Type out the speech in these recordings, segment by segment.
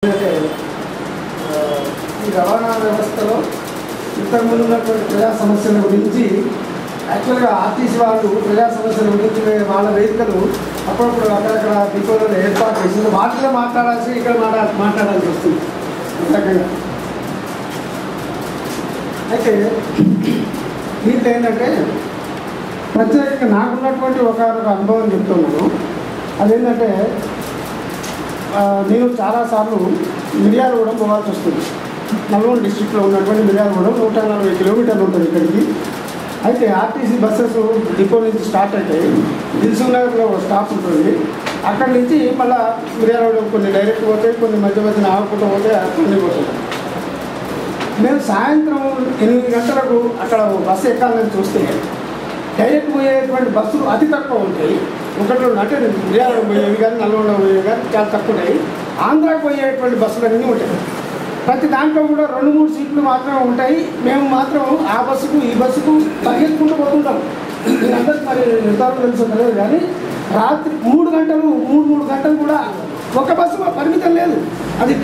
ఈ రవాణా వ్యవస్థలో ఇంతకుముందు ఉన్నటువంటి ప్రజా సమస్యల గురించి యాక్చువల్గా ఆర్టీసీ వాళ్ళు ప్రజా సమస్యల గురించి వాళ్ళ వేదికలు అప్పుడప్పుడు అక్కడక్కడ డిపోలలో ఏర్పాటు చేసింది. వాటిలో మాట్లాడాల్సి ఇక్కడ మాట్లాడాల్సి వస్తుంది రకంగా. అయితే దీంట్లో ఏంటంటే ప్రత్యేకంగా నాకున్నటువంటి ఒక అనుభవం చెప్తున్నాను. అదేంటంటే నేను చాలాసార్లు మిర్యాలగూడెం పోవాల్సి వస్తుంది. నల్గొండ డిస్ట్రిక్ట్లో ఉన్నటువంటి మిర్యాలగూడెం 140 కిలోమీటర్లు ఉంటుంది ఇక్కడికి. అయితే ఆర్టీసీ బస్సెస్ డిపో నుంచి స్టార్ట్ అవుతాయి. దిల్సుఖ్నగర్లో స్టాప్ ఉంటుంది. అక్కడి నుంచి మళ్ళీ మిర్యాలగూడెం కొన్ని డైరెక్ట్ పోతాయి, కొన్ని మధ్య మధ్యన ఆగుకుంటూ పోతే కొన్ని పోతాయి. మేము సాయంత్రం 8 గంటలకు అక్కడ బస్సు ఎక్కాలని చూస్తే డైరెక్ట్ పోయేటువంటి బస్సులు అతి తక్కువ ఉంటాయి. ఒకటి అంటే మిర్యాలగూడెం పోయేవి కానీ నల్గొండ పోయేవి కానీ చాలా తక్కువ ఉంటాయి. ఆంధ్రాకి పోయేటువంటి బస్సులు అన్నీ ఉంటాయి. ప్రతి దాంట్లో కూడా 2-3 సీట్లు మాత్రమే ఉంటాయి. మేము మాత్రం ఆ బస్సుకు ఈ బస్సుకు పరిగెత్తుకుంటూ పోతుంటాం. అందరికి మరి ఎంతవరకు తెలుసు కానీ రాత్రి 3 గంటలు కూడా ఒక బస్సు పరిమితం లేదు. అది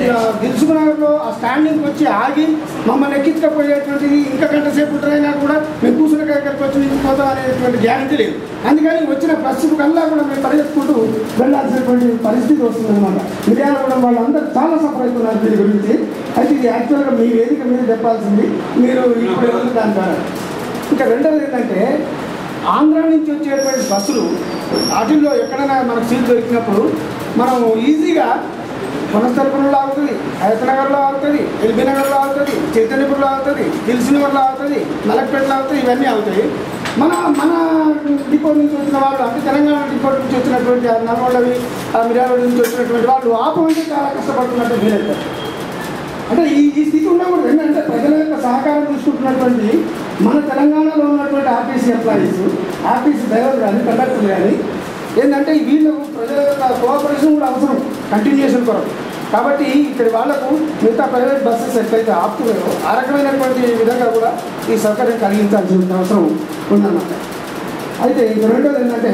దిల్సుఖ్నగర్లో ఆ స్టాండింగ్కి వచ్చి ఆగి మమ్మల్ని ఎక్కించకపోయేటువంటిది ఇంకా గంట సేపు ఉంటారైనా కూడా మేము కూర్చున్న దగ్గరికి వచ్చి పోతాం అనేటువంటి గ్యారంటీ లేదు. అందుకని వచ్చిన బస్సు కల్లా కూడా మేము పరిగెత్తుకుంటూ వెళ్ళాల్సినటువంటి పరిస్థితి వస్తుందన్నమాట. మిర్యాలగూడెం వాళ్ళందరూ చాలా సఫర్ అవుతున్నారు దీని గురించి. అయితే ఇది యాక్చువల్గా మీ వేదిక మీద చెప్పాల్సింది మీరు ఇప్పుడు ఎవరు దాని ద్వారా. ఇంకా రెండవది ఏంటంటే ఆంధ్ర నుంచి వచ్చేటువంటి బస్సులు వాటిల్లో ఎక్కడైనా మనకు సీట్ దొరికినప్పుడు మనం ఈజీగా కొనస్థలపురంలో ఆగుతుంది, హయత్నగర్లో ఆగుతుంది, ఎల్బీ నగర్లో ఆగుతుంది, చైతన్యపురంలో ఆగుతుంది, దిల్సుఖ్నగర్లో ఆగుతుంది, మలక్పేటలో ఆగుతుంది. ఇవన్నీ అవుతాయి. మన డిపో నుంచి వచ్చిన వాళ్ళు అంటే తెలంగాణ డిపో నుంచి వచ్చినటువంటి నల్గొండవి మిర్యాలగూడెం నుంచి వచ్చినటువంటి వాళ్ళు ఆపమంటే చాలా కష్టపడుతున్నట్టు ఫీల్ అవుతారు. అంటే ఈ స్థితి ఉండకూడదు. ఎందుకంటే ప్రజల యొక్క సహకారం తీసుకుంటున్నటువంటి మన తెలంగాణలో ఉన్నటువంటి ఆర్టీసీ ఎంప్లాయీస్, ఆర్టీసీ డ్రైవర్లు కానీ కండక్టర్లు కానీ ఏంటంటే వీళ్ళకు ప్రజల యొక్క కోఆపరేషన్ కూడా అవసరం కంటిన్యూషన్ కొరకు. కాబట్టి ఇక్కడ వాళ్లకు మిగతా ప్రైవేట్ బస్సెస్ ఎట్లయితే ఆపుతున్నారో ఆ రకమైనటువంటి విధంగా కూడా ఈ సౌకర్యం కలిగించాల్సిన అవసరం ఉందన్నమాట. అయితే ఇంక రెండోది ఏంటంటే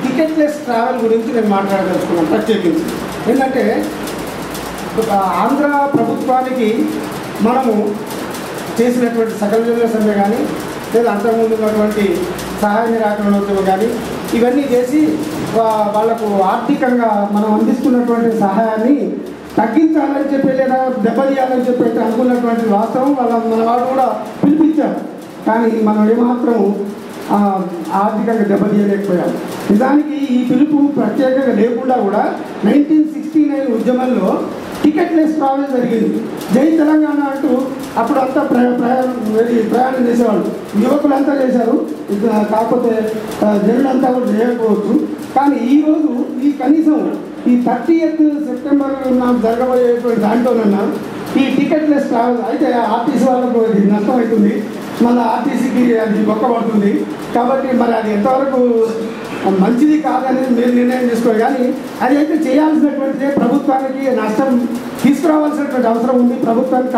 టికెట్లెస్ ట్రావెల్ గురించి నేను మాట్లాడదలుచుకున్నాను ప్రత్యేకించి. ఏంటంటే ఆంధ్ర ప్రభుత్వానికి మనము చేసినటువంటి సకల జనుల సమ్మె కానీ లేదా అంతకుముందు ఉన్నటువంటి సహాయ నిరాకరణోద్యమం కానీ ఇవన్నీ చేసి వాళ్లకు ఆర్థికంగా మనం అందిస్తున్నటువంటి సహాయాన్ని తగ్గించాలని చెప్పి లేదా దెబ్బతీయాలని చెప్పి అయితే అనుకున్నటువంటి వాస్తవం మన వాళ్ళు కూడా పిలిపించారు. కానీ మనం ఏమాత్రం ఆర్థికంగా దెబ్బతీయలేకపోయాం. నిజానికి ఈ పిలుపు ప్రత్యేకంగా లేకుండా కూడా 1969 ఉద్యమంలో టికెట్లెస్ ట్రావెల్ జరిగింది. జై తెలంగాణ అంటూ అప్పుడు అంతా ప్రయాణం చేసేవాళ్ళు, యువకులంతా చేశారు. కాకపోతే జనులంతా కూడా చేయకపోవచ్చు. కానీ ఈరోజు ఈ కనీసం ఈ 30th సెప్టెంబర్ జరగబోయేటువంటి దాంట్లోనన్నా ఈ టికెట్లెస్ ట్రావెల్ అయితే ఆర్టీసీ వాళ్ళకు అది నష్టం అవుతుంది, మళ్ళీ ఆర్టీసీకి అది బొక్కబడుతుంది. కాబట్టి మరి అది ఎంతవరకు మంచిది కాదనేది మీరు నిర్ణయం తీసుకోవాలి. కానీ అది అయితే చేయాల్సినటువంటిదే. ప్రభుత్వానికి నష్టం తీసుకురావాల్సినటువంటి అవసరం ఉంది. ప్రభుత్వానికి